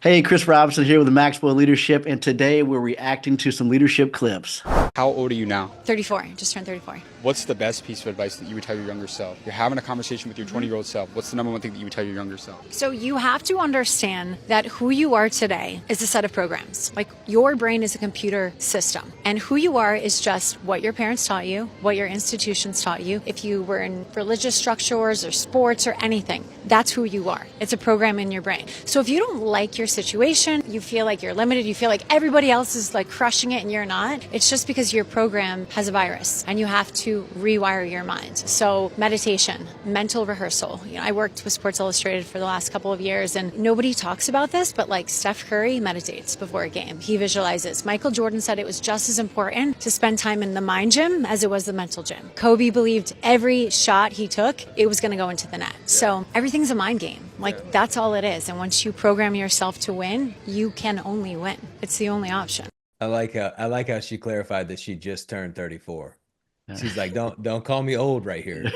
Hey, Chris Robinson here with Maxwell Leadership, and today we're reacting to some leadership clips. How old are you now? 34, just turned 34. What's the best piece of advice that you would tell your younger self? You're having a conversation with your 20-year-old self. What's the number one thing that you would tell your younger self? So you have to understand that who you are today is a set of programs. Like your brain is a computer system, and who you are is just what your parents taught you, what your institutions taught you. If you were in religious structures or sports or anything, that's who you are. It's a program in your brain. So if you don't like your situation, you feel like you're limited, you feel like everybody else is like crushing it and you're not, it's just because your program has a virus and you have to rewire your mind. So meditation, mental rehearsal. I worked with Sports Illustrated for the last couple of years, and nobody talks about this, but like Steph Curry meditates before a game. He visualizes. Michael Jordan said it was just as important to spend time in the mind gym as it was the mental gym. Kobe believed every shot he took, it was going to go into the net. So everything's a mind game. Like that's all it is. And once you program yourself to win, you can only win. It's the only option. I like how she clarified that she just turned 34. She's like, don't call me old right here.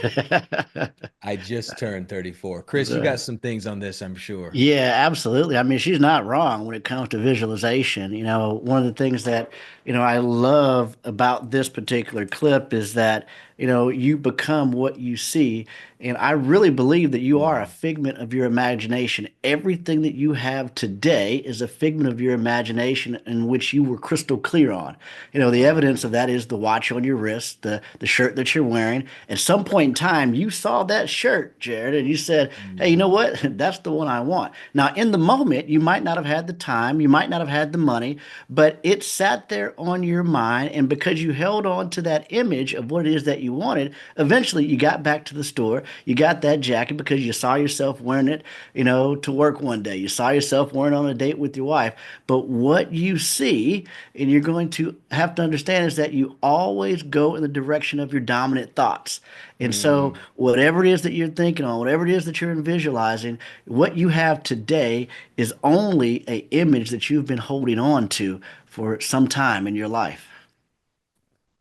I just turned 34. Chris, you got some things on this, I'm sure. Yeah, absolutely. I mean, she's not wrong when it comes to visualization. One of the things that, I love about this particular clip is that, you become what you see. And I really believe that you are a figment of your imagination. Everything that you have today is a figment of your imagination in which you were crystal clear on. The evidence of that is the watch on your wrist, the shirt that you're wearing. At some point in time, you saw that shirt, Jared, and you said, hey, you know what? That's the one I want. Now, in the moment, you might not have had the time, you might not have had the money, but it sat there on your mind. And because you held on to that image of what it is that you wanted, eventually you got back to the store, you got that jacket because you saw yourself wearing it, to work one day. You saw yourself wearing it on a date with your wife. But what you see, and you're going to have to understand, is that you always go in the direction of your dominant thoughts. And so, whatever it is that you're thinking on, whatever it is that you're visualizing, what you have today is only a image that you've been holding on to for some time in your life.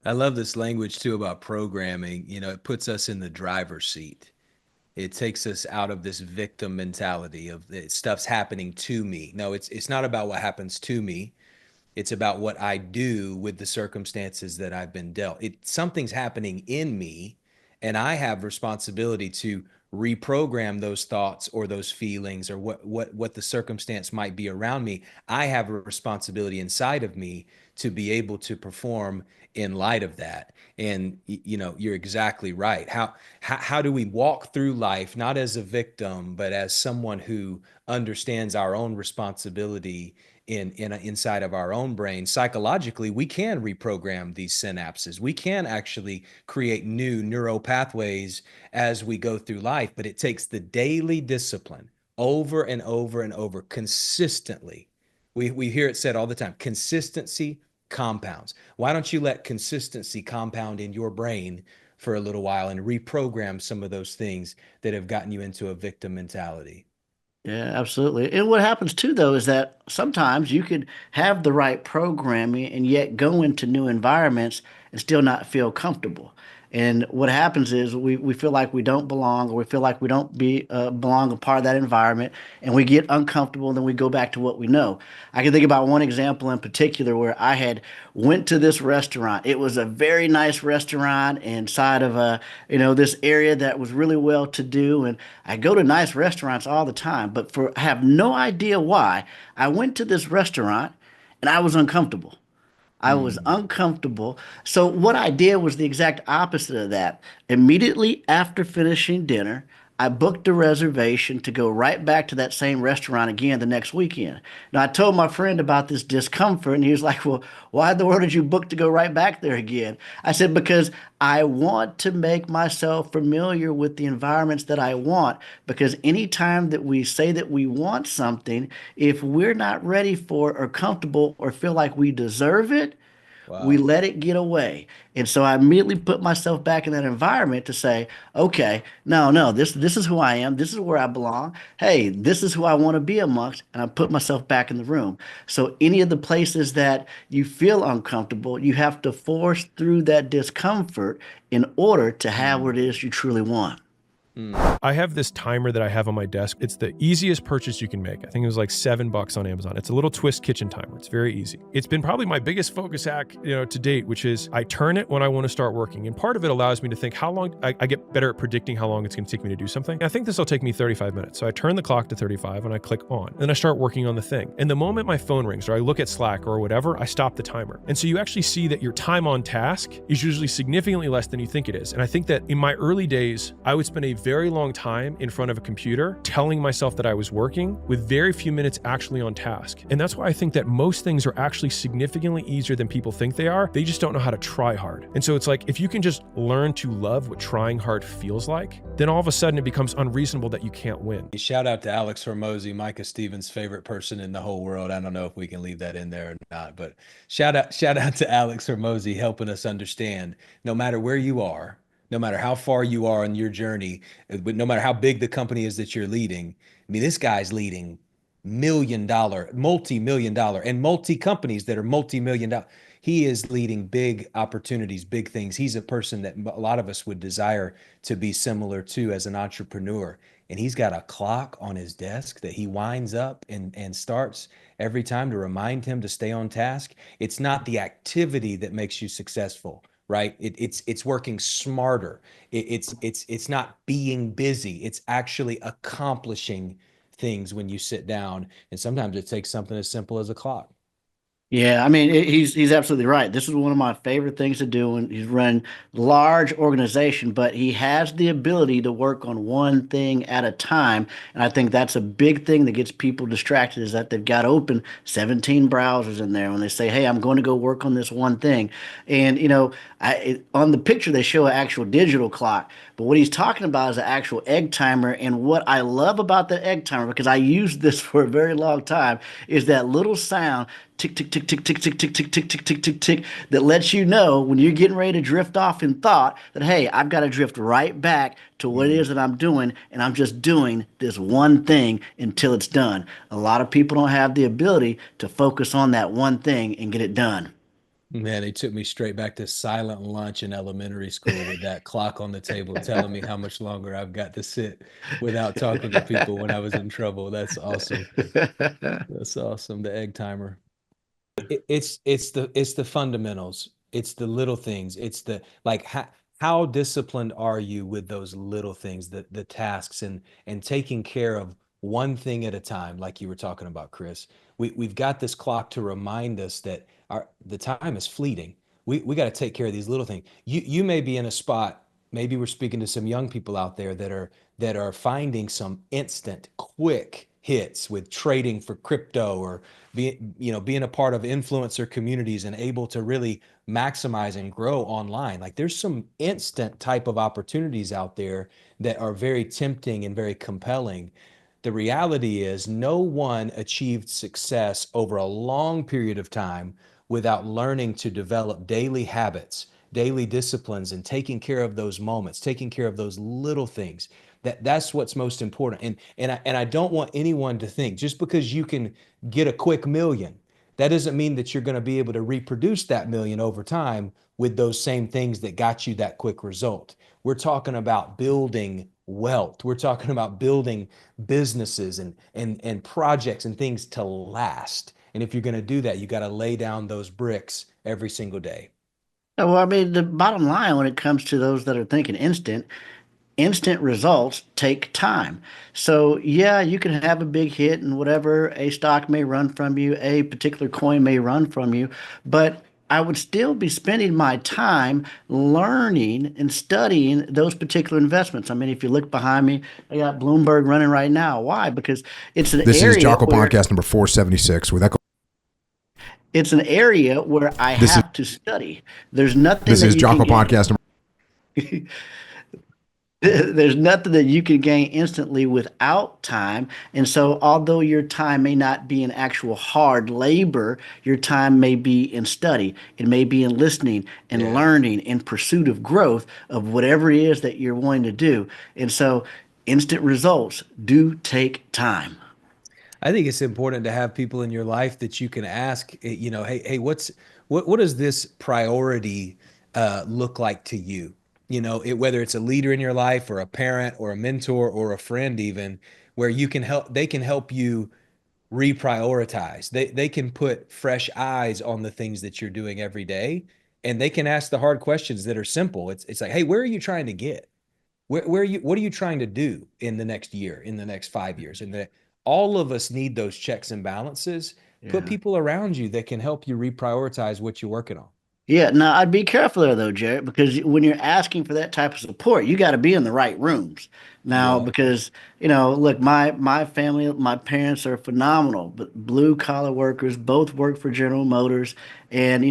I love this language too about programming. It puts us in the driver's seat. It takes us out of this victim mentality of stuff's happening to me. No, it's not about what happens to me. It's about what I do with the circumstances that I've been dealt. Something's happening in me, and I have responsibility to reprogram those thoughts or those feelings or what the circumstance might be around me. I have a responsibility inside of me to be able to perform in light of that. And you're exactly right. How do we walk through life not as a victim, but as someone who understands our own responsibility inside of our own brain? Psychologically, we can reprogram these synapses. We can actually create new neural pathways as we go through life, but it takes the daily discipline over and over and over consistently. We hear it said all the time: consistency compounds. Why don't you let consistency compound in your brain for a little while and reprogram some of those things that have gotten you into a victim mentality? Yeah, absolutely. And what happens too, though, is that sometimes you could have the right programming and yet go into new environments and still not feel comfortable. And what happens is we feel like we don't belong, or we feel like we don't belong a part of that environment, and we get uncomfortable, and then we go back to what we know. I can think about one example in particular where I had went to this restaurant. It was a very nice restaurant inside of this area that was really well to do, and I go to nice restaurants all the time, but I have no idea why I went to this restaurant and I was uncomfortable. I was Mm. uncomfortable. So what I did was the exact opposite of that. Immediately after finishing dinner, I booked a reservation to go right back to that same restaurant again the next weekend. Now, I told my friend about this discomfort, and he was like, well, why in the world did you book to go right back there again? I said, because I want to make myself familiar with the environments that I want. Because anytime that we say that we want something, if we're not ready for it or comfortable or feel like we deserve it, we Wow. let it get away. And so I immediately put myself back in that environment to say, okay, no, this is who I am. This is where I belong. Hey, this is who I want to be amongst. And I put myself back in the room. So any of the places that you feel uncomfortable, you have to force through that discomfort in order to have what it is you truly want. I have this timer that I have on my desk. It's the easiest purchase you can make. I think it was like $7 on Amazon. It's a little twist kitchen timer. It's very easy. It's been probably my biggest focus hack, to date, which is I turn it when I want to start working. And part of it allows me to think how long I get better at predicting how long it's going to take me to do something. And I think this will take me 35 minutes. So I turn the clock to 35 and I click on. Then I start working on the thing. And the moment my phone rings or I look at Slack or whatever, I stop the timer. And so you actually see that your time on task is usually significantly less than you think it is. And I think that in my early days, I would spend a very long time in front of a computer telling myself that I was working with very few minutes actually on task. And that's why I think that most things are actually significantly easier than people think they are. They just don't know how to try hard. And so it's like, if you can just learn to love what trying hard feels like, then all of a sudden it becomes unreasonable that you can't win. Shout out to Alex Hormozy, Micah Stevens' favorite person in the whole world. I don't know if we can leave that in there or not, but shout out to Alex Hormozy helping us understand no matter where you are, no matter how far you are on your journey, no matter how big the company is that you're leading. I mean, this guy's leading $1 million, multi-million dollar, and multi companies that are multi-million dollar. He is leading big opportunities, big things. He's a person that a lot of us would desire to be similar to as an entrepreneur. And he's got a clock on his desk that he winds up and starts every time to remind him to stay on task. It's not the activity that makes you successful, right? It's working smarter. It's not being busy. It's actually accomplishing things when you sit down. And sometimes it takes something as simple as a clock. Yeah, I mean, he's absolutely right. This is one of my favorite things to do when he's running large organization, but he has the ability to work on one thing at a time. And I think that's a big thing that gets people distracted is that they've got open 17 browsers in there when they say, "Hey, I'm going to go work on this one thing." And on the picture they show an actual digital clock, but what he's talking about is an actual egg timer. And what I love about the egg timer, because I used this for a very long time, is that little sound tick, tick, tick, tick, tick, tick, tick, tick, tick, tick, tick, tick, tick, that lets you know when you're getting ready to drift off in thought that, hey, I've got to drift right back to what it is that I'm doing, and I'm just doing this one thing until it's done. A lot of people don't have the ability to focus on that one thing and get it done. Man, they took me straight back to silent lunch in elementary school with that clock on the table telling me how much longer I've got to sit without talking to people when I was in trouble. That's awesome. That's awesome. The egg timer. It's the fundamentals. It's the little things. It's the like how disciplined are you with those little things, the tasks and taking care of one thing at a time, like you were talking about, Chris. We've got this clock to remind us that the time is fleeting. We got to take care of these little things. You may be in a spot. Maybe we're speaking to some young people out there that are finding some instant, quick hits with trading for crypto or being a part of influencer communities and able to really maximize and grow online. Like there's some instant type of opportunities out there that are very tempting and very compelling. The reality is no one achieved success over a long period of time without learning to develop daily habits, daily disciplines, and taking care of those moments, taking care of those little things. That's what's most important. And I don't want anyone to think just because you can get a quick million, that doesn't mean that you're going to be able to reproduce that million over time with those same things that got you that quick result. We're talking about building wealth. We're talking about building businesses and projects and things to last. And if you're going to do that, you got to lay down those bricks every single day. Well, I mean, the bottom line when it comes to those that are thinking instant results take time. So, yeah, you can have a big hit and whatever, a stock may run from you, a particular coin may run from you, but I would still be spending my time learning and studying those particular investments. I mean, if you look behind me, I got Bloomberg running right now. Why? Because it's an This is area Jocko where Podcast number 476 with Echo. it's an area where I This is have to study. There's nothing this that is you can Jocko get. Podcast number. There's nothing that you can gain instantly without time. And so, although your time may not be in actual hard labor, your time may be in study. It may be in listening and Yeah. learning in pursuit of growth of whatever it is that you're wanting to do. And so, instant results do take time. I think it's important to have people in your life that you can ask, hey, what does this priority look like to you? whether it's a leader in your life or a parent or a mentor or a friend, even where they can help you reprioritize. They can put fresh eyes on the things that you're doing every day, and they can ask the hard questions that are simple. It's like, hey, where are you trying to get? What are you trying to do in the next year, in the next 5 years? All of us need those checks and balances. Put Yeah. people around you that can help you reprioritize what you're working on. Yeah, now I'd be careful there though, Jared, because when you're asking for that type of support, you got to be in the right rooms. Now, Yeah. because look, my family, my parents are phenomenal, but blue collar workers, both work for General Motors, and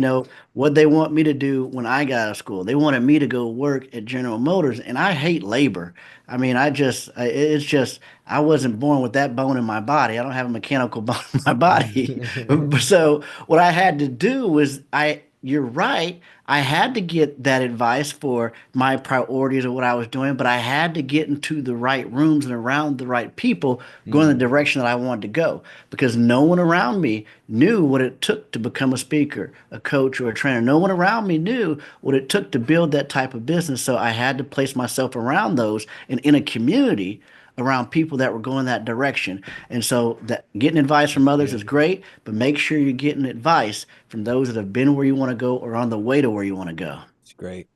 what they want me to do when I got out of school, they wanted me to go work at General Motors, and I hate labor. I mean, it's just I wasn't born with that bone in my body. I don't have a mechanical bone in my body. So what I had to do was you're right. I had to get that advice for my priorities of what I was doing, but I had to get into the right rooms and around the right people going in the Mhm. direction that I wanted to go because no one around me knew what it took to become a speaker, a coach, or a trainer. No one around me knew what it took to build that type of business. So I had to place myself around those and in a community around people that were going that direction. And so that getting advice from others is Good. great, but make sure you're getting advice from those that have been where you want to go or on the way to where you want to go. It's great.